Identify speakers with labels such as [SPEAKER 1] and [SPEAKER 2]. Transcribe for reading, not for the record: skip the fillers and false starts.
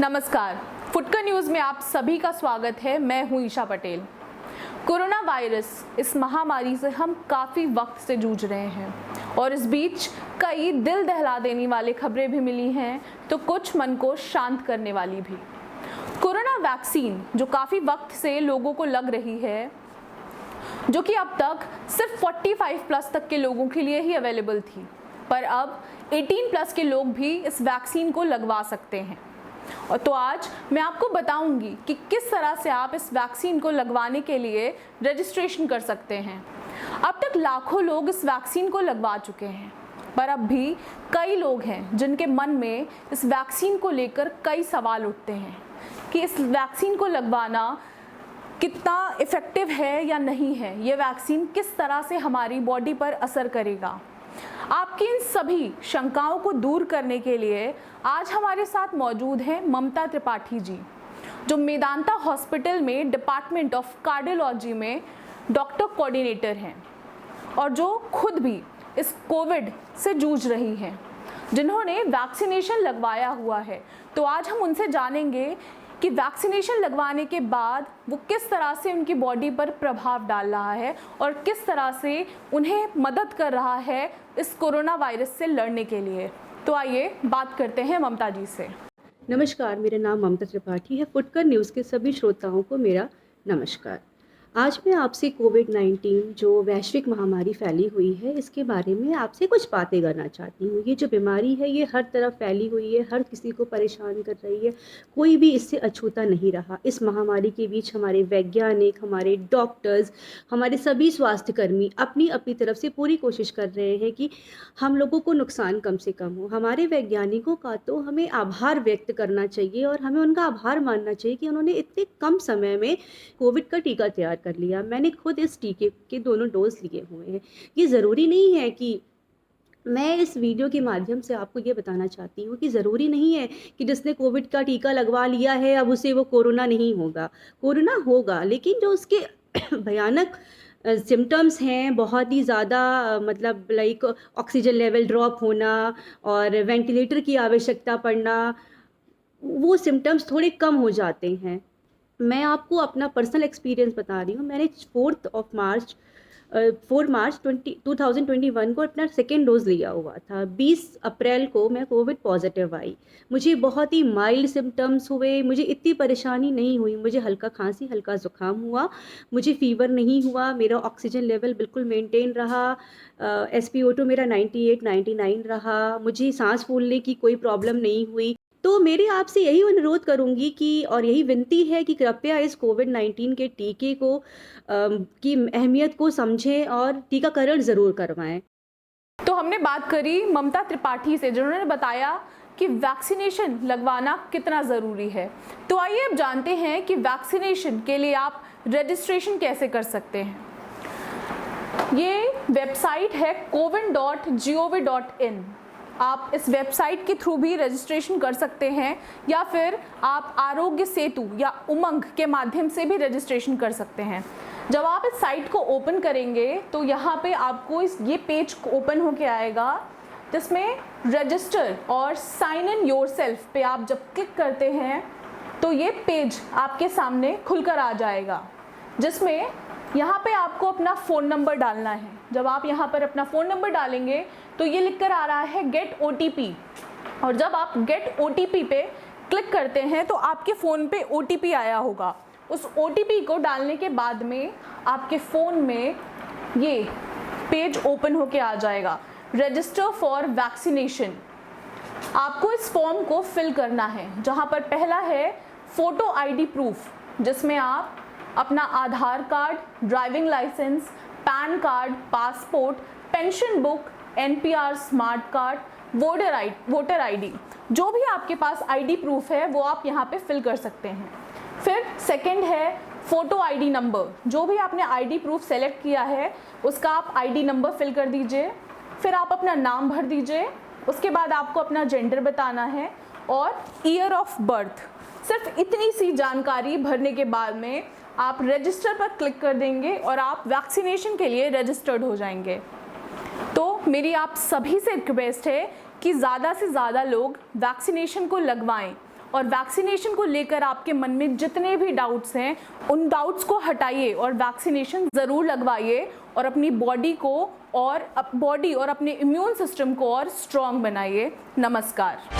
[SPEAKER 1] नमस्कार, फुटकर न्यूज़ में आप सभी का स्वागत है। मैं हूं ईशा पटेल। कोरोना वायरस इस महामारी से हम काफ़ी वक्त से जूझ रहे हैं और इस बीच कई दिल दहला देने वाली खबरें भी मिली हैं तो कुछ मन को शांत करने वाली भी। कोरोना वैक्सीन जो काफ़ी वक्त से लोगों को लग रही है, जो कि अब तक सिर्फ 45 प्लस तक के लोगों के लिए ही अवेलेबल थी, पर अब 18 प्लस के लोग भी इस वैक्सीन को लगवा सकते हैं। और तो आज मैं आपको बताऊंगी कि किस तरह से आप इस वैक्सीन को लगवाने के लिए रजिस्ट्रेशन कर सकते हैं। अब तक लाखों लोग इस वैक्सीन को लगवा चुके हैं, पर अब भी कई लोग हैं जिनके मन में इस वैक्सीन को लेकर कई सवाल उठते हैं कि इस वैक्सीन को लगवाना कितना इफ़ेक्टिव है या नहीं है, ये वैक्सीन किस तरह से हमारी बॉडी पर असर करेगा। आपकी इन सभी शंकाओं को दूर करने के लिए आज हमारे साथ मौजूद हैं ममता त्रिपाठी जी, जो मेदांता हॉस्पिटल में डिपार्टमेंट ऑफ कार्डियोलॉजी में डॉक्टर कोऑर्डिनेटर हैं और जो खुद भी इस कोविड से जूझ रही हैं, जिन्होंने वैक्सीनेशन लगवाया हुआ है। तो आज हम उनसे जानेंगे कि वैक्सीनेशन लगवाने के बाद वो किस तरह से उनकी बॉडी पर प्रभाव डाल रहा है और किस तरह से उन्हें मदद कर रहा है इस कोरोना वायरस से लड़ने के लिए। तो आइए बात करते हैं ममता जी से।
[SPEAKER 2] नमस्कार, मेरा नाम ममता त्रिपाठी है। फुटकर न्यूज़ के सभी श्रोताओं को मेरा नमस्कार। आज मैं आपसे कोविड-19 जो वैश्विक महामारी फैली हुई है, इसके बारे में आपसे कुछ बातें करना चाहती हूँ। ये जो बीमारी है ये हर तरफ फैली हुई है, हर किसी को परेशान कर रही है, कोई भी इससे अछूता नहीं रहा। इस महामारी के बीच हमारे वैज्ञानिक, हमारे डॉक्टर्स, हमारे सभी स्वास्थ्यकर्मी अपनी अपनी तरफ से पूरी कोशिश कर रहे हैं कि हम लोगों को नुकसान कम से कम हो। हमारे वैज्ञानिकों का तो हमें आभार व्यक्त करना चाहिए और हमें उनका आभार मानना चाहिए कि उन्होंने इतने कम समय में कोविड का टीका तैयार कर लिया। मैंने खुद इस टीके के दोनों डोज लिए हुए हैं। ये ज़रूरी नहीं है कि मैं इस वीडियो के माध्यम से आपको ये बताना चाहती हूँ कि ज़रूरी नहीं है कि जिसने कोविड का टीका लगवा लिया है अब उसे वो कोरोना नहीं होगा। कोरोना होगा, लेकिन जो उसके भयानक सिम्टम्स हैं, बहुत ही ज़्यादा मतलब लाइक ऑक्सीजन लेवल ड्रॉप होना और वेंटिलेटर की आवश्यकता पड़ना, वो सिम्टम्स थोड़े कम हो जाते हैं। मैं आपको अपना पर्सनल एक्सपीरियंस बता रही हूँ। मैंने 4 मार्च 2021 को अपना सेकेंड डोज लिया हुआ था। 20 अप्रैल को मैं कोविड पॉजिटिव आई। मुझे बहुत ही माइल्ड सिम्टम्स हुए, मुझे इतनी परेशानी नहीं हुई। मुझे हल्का खांसी, हल्का ज़ुकाम हुआ, मुझे फ़ीवर नहीं हुआ, मेरा ऑक्सीजन लेवल बिल्कुल मेंटेन रहा, SpO2 मेरा 98-99 रहा, मुझे सांस फूलने की कोई प्रॉब्लम नहीं हुई। तो मेरे आपसे यही अनुरोध करूंगी कि और यही विनती है कि कृपया इस कोविड-19 के टीके को की अहमियत को समझें और टीकाकरण ज़रूर करवाएं।
[SPEAKER 1] तो हमने बात करी ममता त्रिपाठी से, जिन्होंने बताया कि वैक्सीनेशन लगवाना कितना ज़रूरी है। तो आइए अब जानते हैं कि वैक्सीनेशन के लिए आप रजिस्ट्रेशन कैसे कर सकते हैं। ये वेबसाइट है cowin.gov.in। आप इस वेबसाइट के थ्रू भी रजिस्ट्रेशन कर सकते हैं या फिर आप आरोग्य सेतु या उमंग के माध्यम से भी रजिस्ट्रेशन कर सकते हैं। जब आप इस साइट को ओपन करेंगे तो यहाँ पे आपको ये पेज ओपन होके आएगा, जिसमें रजिस्टर और साइन इन योरसेल्फ पे आप जब क्लिक करते हैं तो ये पेज आपके सामने खुलकर आ जाएगा, जिसमें यहाँ पे आपको अपना फ़ोन नंबर डालना है। जब आप यहाँ पर अपना फ़ोन नंबर डालेंगे तो ये लिखकर आ रहा है गेट OTP, और जब आप गेट OTP पे क्लिक करते हैं तो आपके फ़ोन पे OTP आया होगा। उस OTP को डालने के बाद में आपके फ़ोन में ये पेज ओपन होके आ जाएगा, रजिस्टर फॉर वैक्सीनेशन। आपको इस फॉर्म को फिल करना है, जहाँ पर पहला है फ़ोटो ID प्रूफ, जिसमें आप अपना Aadhaar card, driving licence, PAN card, passport, pension book, NPR smart card, voter ID, जो भी आपके पास ID प्रूफ है वो आप यहाँ पे फिल कर सकते हैं। फिर सेकंड है फ़ोटो ID नंबर, जो भी आपने ID प्रूफ सेलेक्ट किया है उसका आप ID नंबर फिल कर दीजिए। फिर आप अपना नाम भर दीजिए। उसके बाद आपको अपना जेंडर बताना है और ईयर ऑफ बर्थ। सिर्फ इतनी सी जानकारी भरने के बाद में आप रजिस्टर पर क्लिक कर देंगे और आप वैक्सीनेशन के लिए रजिस्टर्ड हो जाएंगे। तो मेरी आप सभी से रिक्वेस्ट है कि ज़्यादा से ज़्यादा लोग वैक्सीनेशन को लगवाएं और वैक्सीनेशन को लेकर आपके मन में जितने भी डाउट्स हैं उन डाउट्स को हटाइए और वैक्सीनेशन ज़रूर लगवाइए और अपनी बॉडी को और अपने इम्यून सिस्टम को और स्ट्रॉन्ग बनाइए। नमस्कार।